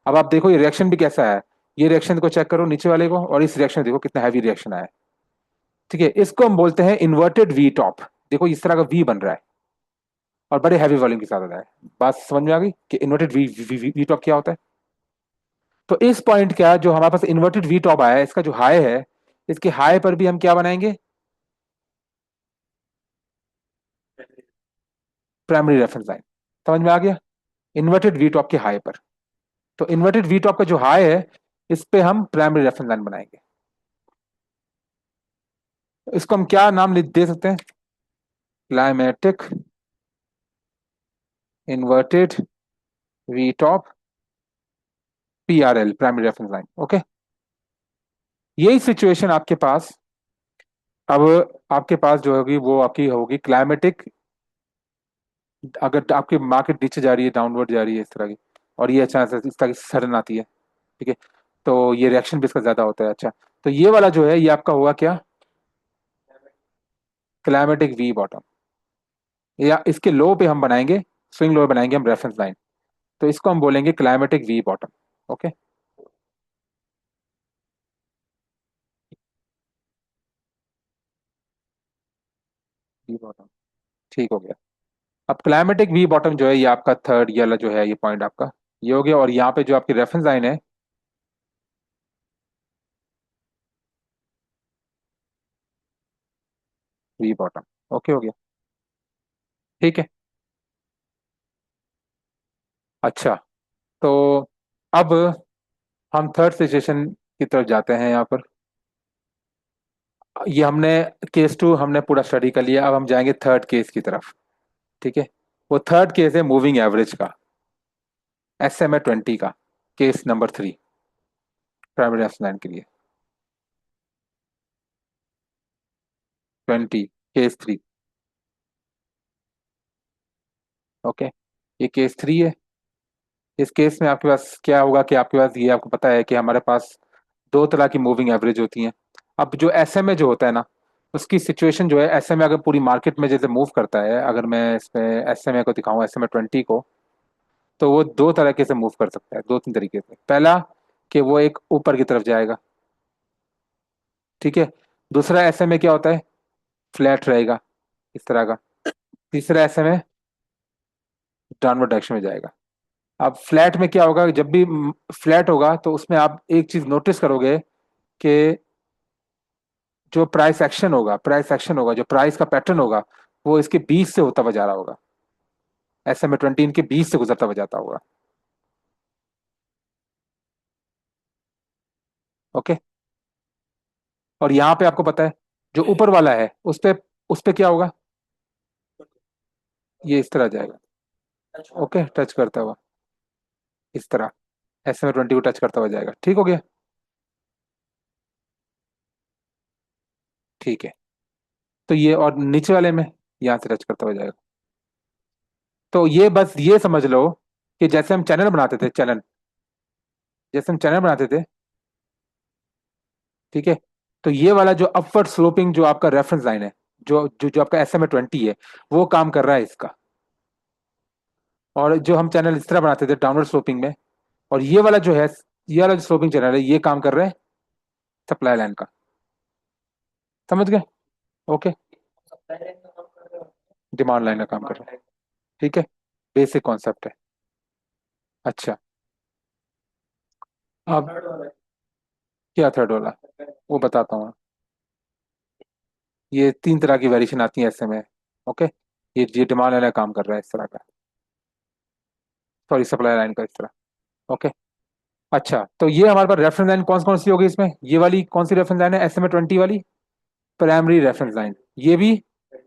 अब आप देखो ये रिएक्शन भी कैसा है, ये रिएक्शन को चेक करो नीचे वाले को, और इस रिएक्शन देखो कितना हैवी रिएक्शन आया है। ठीक है, इसको हम बोलते हैं इन्वर्टेड वी टॉप। देखो इस तरह का वी बन रहा है, और बड़े हैवी वॉल्यूम के साथ होता है। बात समझ में आ गई कि इन्वर्टेड वी टॉप क्या होता है? तो इस पॉइंट का जो हमारे पास इन्वर्टेड वी टॉप आया है, इसका जो हाई है, इसके हाई पर भी हम क्या बनाएंगे? Primary reference line. समझ में आ गया? इन्वर्टेड वी टॉप के हाई पर, तो इन्वर्टेड वी टॉप का जो हाई है, इस पे हम प्राइमरी रेफरेंस लाइन बनाएंगे। इसको हम क्या नाम दे सकते हैं? Climatic inverted we top, PRL, primary reference line. Okay, यही सिचुएशन आपके पास, अब आपके पास जो होगी वो आपकी होगी क्लाइमेटिक, अगर आपकी मार्केट नीचे जा रही है, डाउनवर्ड जा रही है इस तरह की, और ये अचानक से इस तरह की सडन आती है। ठीक है, तो ये रिएक्शन भी इसका ज्यादा होता है। अच्छा, तो ये वाला जो है ये आपका हुआ क्या, क्लाइमेटिक वी बॉटम, या इसके लो पे हम बनाएंगे, स्विंग लो बनाएंगे हम रेफरेंस लाइन, तो इसको हम बोलेंगे climactic V bottom. Okay, V bottom, ठीक हो गया। अब क्लाइमेटिक वी बॉटम जो है ये आपका थर्ड, ये वाला जो है ये पॉइंट आपका ये हो गया, और यहाँ पे जो आपकी रेफरेंस लाइन है वी बॉटम। ओके हो गया, ठीक है। अच्छा, तो अब हम थर्ड सिचुएशन की तरफ जाते हैं यहाँ पर। ये हमने केस टू हमने पूरा स्टडी कर लिया, अब हम जाएंगे थर्ड केस की तरफ। ठीक है, वो थर्ड केस है मूविंग एवरेज का, SMA 20 का, केस नंबर 3, प्राइमरी लाइन के लिए 20, केस 3। ओके, ये केस 3 है। इस केस में आपके पास क्या होगा कि आपके पास ये आपको पता है कि हमारे पास दो तरह की मूविंग एवरेज होती हैं। अब जो SMA जो होता है ना, उसकी सिचुएशन जो है, SMA अगर पूरी मार्केट में जैसे मूव करता है, अगर मैं इसमें SMA को दिखाऊं, SMA 20 को, तो वो दो तरीके से मूव कर सकता है, दो तीन तरीके से। पहला कि वो एक ऊपर की तरफ जाएगा, ठीक है। दूसरा SMA क्या होता है, फ्लैट रहेगा, इस तरह का। तीसरा SMA डाउनवर्ड डायरेक्शन में जाएगा। अब फ्लैट में क्या होगा, जब भी फ्लैट होगा तो उसमें आप एक चीज नोटिस करोगे कि जो प्राइस एक्शन होगा, जो प्राइस का पैटर्न होगा, वो इसके बीच से होता हुआ जा रहा होगा, SMA 20 इनके बीच से गुजरता हुआ जाता होगा। ओके, और यहाँ पे आपको पता है जो ऊपर वाला है उस पे क्या होगा, ये इस तरह जाएगा। ओके, टच करता हुआ इस तरह, SMA 20 को टच करता हुआ जाएगा, ठीक हो गया। ठीक है, तो ये और नीचे वाले में यहाँ से टच करता हुआ जाएगा। तो ये बस ये समझ लो कि जैसे हम चैनल बनाते थे, जैसे हम चैनल बनाते थे, ठीक है। तो ये वाला जो अपवर्ड स्लोपिंग जो आपका रेफरेंस लाइन है, जो आपका SMA 20 है, वो काम कर रहा है इसका। और जो हम चैनल इस तरह बनाते थे डाउनवर्ड स्लोपिंग में, और ये वाला जो है, ये वाला जो स्लोपिंग चैनल है, ये काम कर रहा है सप्लाई लाइन का। समझ गए? ओके, डिमांड लाइन का काम कर रहा है, ठीक है। बेसिक कॉन्सेप्ट है। अच्छा, अब क्या थर्ड वाला, वो बताता हूँ। ये तीन तरह की वेरिएशन आती है ऐसे में। ओके, ये डिमांड लाइन का काम कर रहा है इस तरह का, सॉरी सप्लाई लाइन का इस तरह। ओके, अच्छा, तो ये हमारे पास रेफरेंस लाइन कौन कौन सी होगी इसमें, ये वाली कौन सी रेफरेंस लाइन है, SMA 20 वाली, प्राइमरी रेफरेंस लाइन। ये भी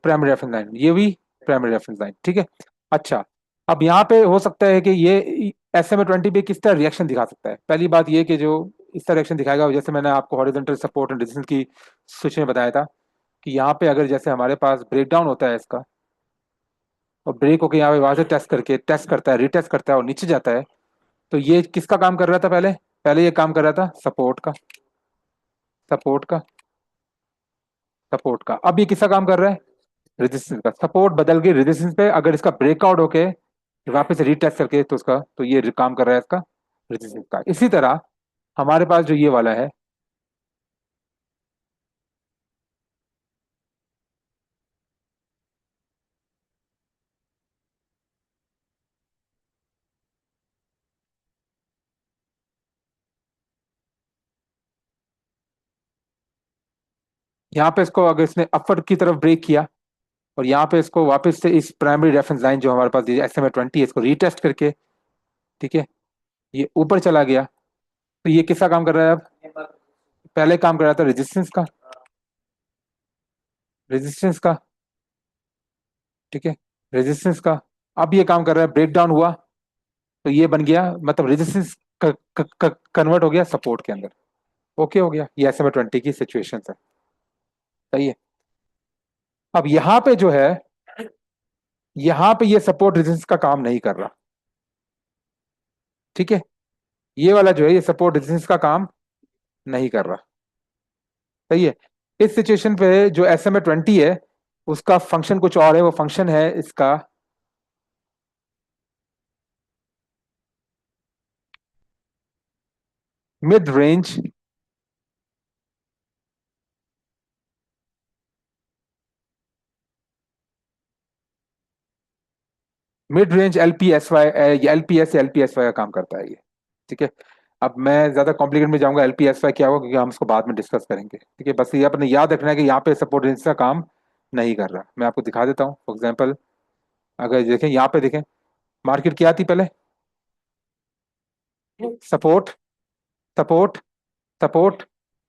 प्राइमरी रेफरेंस लाइन, ये भी प्राइमरी रेफरेंस लाइन, ठीक है। अच्छा, अब यहाँ पे हो सकता है कि ये SMA 20 पे किस तरह रिएक्शन दिखा सकता है। पहली बात ये कि जो इस तरह रिएक्शन दिखाएगा, जैसे मैंने आपको हॉरिजॉन्टल सपोर्ट एंड रेजिस्टेंस की सिचुएशन में बताया था, कि यहाँ पे अगर जैसे हमारे पास ब्रेकडाउन होता है इसका, और ब्रेक होकर यहाँ पे वहां से टेस्ट करता है, रिटेस्ट करता है और नीचे जाता है, तो ये किसका काम कर रहा था पहले, पहले ये काम कर रहा था सपोर्ट का सपोर्ट का। अब ये किसका काम कर रहा है, रेजिस्टेंस का। सपोर्ट बदल के रेजिस्टेंस पे, अगर इसका ब्रेकआउट होके वापस रीटेस्ट करके तो उसका, तो ये काम कर रहा है इसका रेजिस्टेंस का। इसी तरह हमारे पास जो ये वाला है, यहाँ पे इसको अगर इसने अपवर्ड की तरफ ब्रेक किया, और यहाँ पे इसको वापस से इस प्राइमरी रेफरेंस लाइन जो हमारे पास SMA 20 है, इसको रीटेस्ट करके, ठीक है, ये ऊपर चला गया, तो ये किसका काम कर रहा है अब, पहले काम कर रहा था रेजिस्टेंस का, ठीक है, रेजिस्टेंस का। अब ये काम कर रहा है, ब्रेक डाउन हुआ, तो ये बन गया, मतलब रेजिस्टेंस कन्वर्ट हो गया सपोर्ट के अंदर। ओके हो गया, ये SMA 20 की सिचुएशन है। सही है। अब यहाँ पे जो है, यहाँ पे ये सपोर्ट रेजिस्टेंस का काम नहीं कर रहा, ठीक है। ये वाला जो है ये सपोर्ट रेजिस्टेंस का काम नहीं कर रहा, सही है। इस सिचुएशन पे जो SMA 20 है उसका फंक्शन कुछ और है, वो फंक्शन है इसका mid range mid range LPSY, LPS का काम करता है ये। ठीक है। अब मैं ज्यादा कॉम्प्लिकेट में जाऊंगा LPSY क्या होगा, क्योंकि हम इसको बाद में डिस्कस करेंगे। ठीक है, बस ये अपने याद रखना है कि यहाँ पे सपोर्ट रेंज का काम नहीं कर रहा। मैं आपको दिखा देता हूँ फॉर एग्जाम्पल। अगर देखें यहाँ पे देखें, मार्केट क्या थी पहले, सपोर्ट, सपोर्ट, सपोर्ट,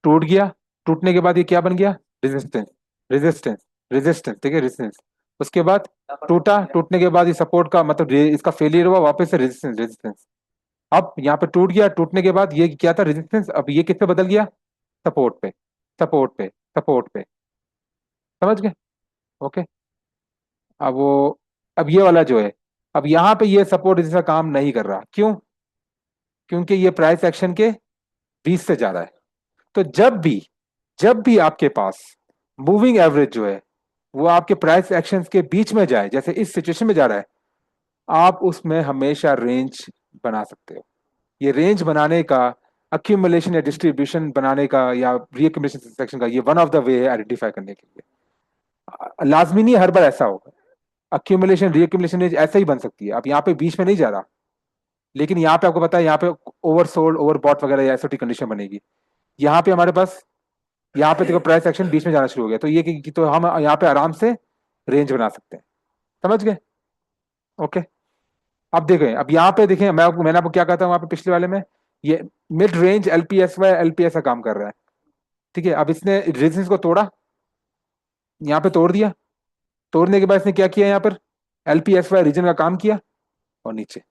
टूट गया, टूटने के बाद ये क्या बन गया, रेजिस्टेंस, रेजिस्टेंस, रेजिस्टेंस। ठीक है, रेजिस्टेंस। उसके बाद टूटा, टूटने के बाद ये सपोर्ट का मतलब इसका फेलियर हुआ, वापस से रेजिस्टेंस, रेजिस्टेंस। अब यहाँ पे टूट गया, टूटने के बाद ये क्या था, रेजिस्टेंस। अब ये किस पे बदल गया, सपोर्ट पे, सपोर्ट पे, सपोर्ट पे। समझ गए। ओके। अब वो, अब ये वाला जो है, अब यहाँ पे ये सपोर्ट जैसा काम नहीं कर रहा, क्यों, क्योंकि ये प्राइस एक्शन के 20 से ज्यादा है। तो जब भी आपके पास मूविंग एवरेज जो है वो आपके प्राइस एक्शंस के बीच में जाए, जैसे इस सिचुएशन में जा रहा है, आप उसमें हमेशा रेंज बना सकते हो। ये रेंज बनाने का, अक्यूमुलेशन या डिस्ट्रीब्यूशन बनाने का या रीअक्यूमुलेशन सेक्शन का, ये वन ऑफ द वे है आइडेंटिफाई करने के लिए। लाजमी नहीं हर बार ऐसा हो। अक्यूमुलेशन रीअक्यूमुलेशन रेंज ऐसा ही बन सकती है। अब यहाँ पे बीच में नहीं जा रहा, लेकिन यहाँ पे आपको पता है यहाँ पे ओवर सोल्ड, ओवर बॉट वगैरह या ऐसी कंडीशन बनेगी। यहाँ पे हमारे पास, यहाँ पे देखो प्राइस एक्शन बीच में जाना शुरू हो गया, तो ये तो हम यहाँ पे आराम से रेंज बना सकते हैं। समझ गए। ओके। अब देखें, अब यहाँ पे देखें, मैंने आपको क्या कहता हूँ वहां पे पिछले वाले में, ये मिड रेंज LPS का काम कर रहा है। ठीक है, अब इसने रेजिस्टेंस को तोड़ा, यहाँ पे तोड़ दिया, तोड़ने के बाद इसने क्या किया, यहाँ पर LPSY रीजन का काम किया और नीचे।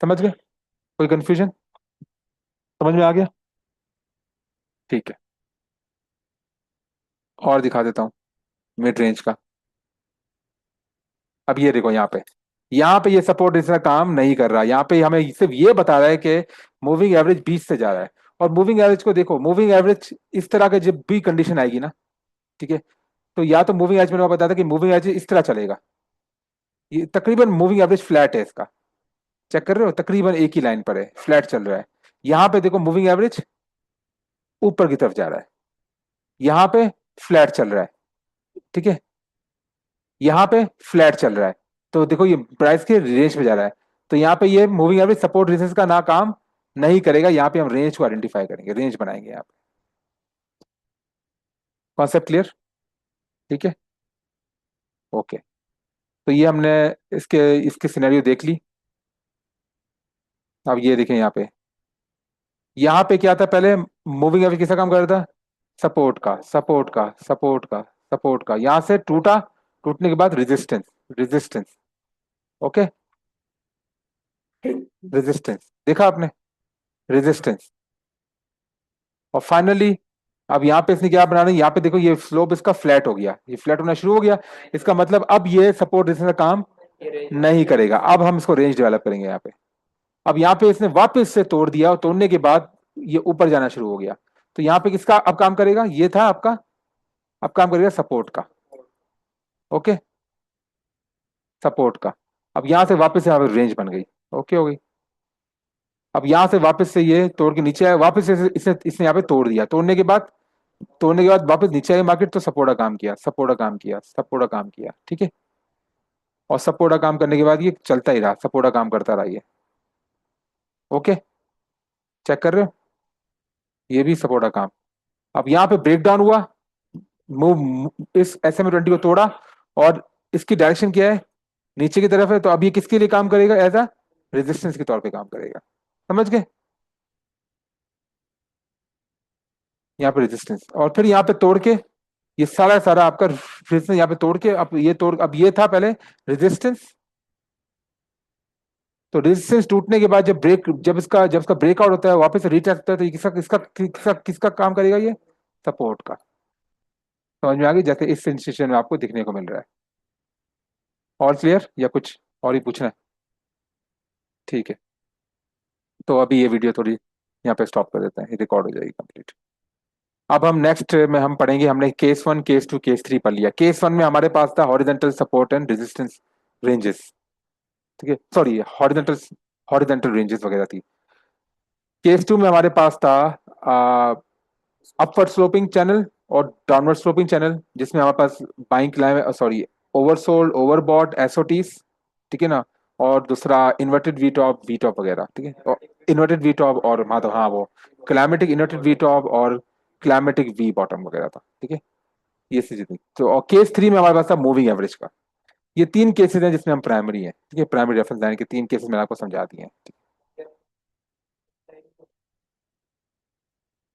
समझ गए, कोई कंफ्यूजन, समझ में आ गया। ठीक है, और दिखा देता हूँ मिड रेंज का। अब ये देखो यहाँ पे ये सपोर्ट इसका काम नहीं कर रहा। यहाँ पे हमें सिर्फ ये बता रहा है कि मूविंग एवरेज 20 से जा रहा है। और मूविंग एवरेज को देखो, मूविंग एवरेज इस तरह के जब भी कंडीशन आएगी ना, ठीक है, तो या तो मूविंग एवरेज, मैंने आपको बताया था कि मूविंग एवरेज इस तरह चलेगा। ये तकरीबन मूविंग एवरेज फ्लैट है इसका, चेक कर रहे हो, तकरीबन एक ही लाइन पर है, फ्लैट चल रहा है। यहाँ पे देखो मूविंग एवरेज ऊपर की तरफ जा रहा है, यहाँ पे फ्लैट चल रहा है। ठीक है, यहाँ पे फ्लैट चल रहा है। तो देखो ये प्राइस के रेंज पे जा रहा है। तो यहाँ पे ये मूविंग एवरेज सपोर्ट रेजिस्टेंस का ना काम नहीं करेगा। यहाँ पे हम रेंज को आइडेंटिफाई करेंगे, रेंज बनाएंगे यहाँ पे। Concept clear. ठीक है। ओके। तो ये हमने इसके इसके सिनेरियो देख ली। अब ये देखें यहाँ पे क्या था पहले, मूविंग एवरेज किसका काम कर रहा था, सपोर्ट का, सपोर्ट का, सपोर्ट का, सपोर्ट का। यहां से टूटा, टूटने के बाद रेजिस्टेंस, रेजिस्टेंस। ओके, रेजिस्टेंस देखा आपने, रेजिस्टेंस। और फाइनली अब यहाँ पे इसने क्या बनाना है, यहाँ पे देखो ये स्लोप इसका फ्लैट हो गया, ये फ्लैट होना शुरू हो गया। इसका मतलब अब ये सपोर्ट रेजिस्टेंस का काम नहीं करेगा। अब हम इसको रेंज डेवलप करेंगे यहाँ पे। अब यहाँ पे इसने वापस से तोड़ दिया, और तोड़ने के बाद ये ऊपर जाना शुरू हो गया। तो यहाँ पे किसका अब काम करेगा, ये था आपका, अब काम करेगा सपोर्ट का। ओके, सपोर्ट का। अब यहां से वापस से यहाँ पे रेंज बन गई। ओके हो गई। अब यहां से वापस से ये तोड़ के नीचे आया, वापस से इसने इसने यहाँ पे तोड़ दिया, तोड़ने के बाद वापस नीचे आई मार्केट, तो सपोर्ट का काम किया, सपोर्ट का काम किया, सपोर्ट का काम किया। ठीक है। और सपोर्ट का काम करने के बाद ये चलता ही रहा, सपोर्ट का काम करता रहा ये। ओके, चेक कर रहे हो, ये भी सपोर्ट का काम। अब यहाँ पे ब्रेक डाउन हुआ, मूव इस SMA 20 को तोड़ा, और इसकी डायरेक्शन क्या है, नीचे की तरफ है। तो अब ये किसके लिए काम करेगा, एज अ रेजिस्टेंस के तौर पे काम करेगा। समझ गए। यहाँ पे रेजिस्टेंस, और फिर यहाँ पे तोड़ के ये सारा सारा आपका रेजिस्टेंस यहाँ पे तोड़ के, अब ये था पहले रेजिस्टेंस। तो रेजिस्टेंस टूटने के बाद जब इसका ब्रेकआउट होता है, वापस रीटेस्ट होता है, तो ये किसका काम करेगा, ये सपोर्ट का। समझ में आ गई, जैसे इस सिचुएशन में आपको दिखने को मिल रहा है। और क्लियर या कुछ और ही पूछना है। ठीक है, तो अभी ये वीडियो थोड़ी यहाँ पे स्टॉप कर देते हैं, ये रिकॉर्ड हो जाएगी कंप्लीट। अब हम नेक्स्ट में हम पढ़ेंगे, हमने केस 1 केस 2 केस 3 पढ़ लिया। केस 1 में हमारे पास था horizontal support and resistance ranges, ठीक है, सॉरी हॉरिजॉन्टल हॉरिजॉन्टल रेंजेस वगैरह थी। केस 2 में हमारे पास था अपवर्ड स्लोपिंग चैनल और डाउनवर्ड स्लोपिंग चैनल, जिसमें हमारे पास buying claim sorry oversold overbought SOTs, ठीक है ना, और दूसरा इन्वर्टेड वी टॉप वगैरह, ठीक है, और इन्वर्टेड वी टॉप और मतलब हाँ वो क्लाइमेटिक इन्वर्टेड वी टॉप और क्लाइमेटिक वी बॉटम वगैरह था, ठीक है। ये चीजें थी। तो और केस 3 में हमारे पास था मूविंग एवरेज का। ये तीन केसेस हैं जिसमें हम प्राइमरी हैं, ठीक है, प्राइमरी रेफरेंस लाइन के तीन केसेस मैंने आपको समझा दिए हैं।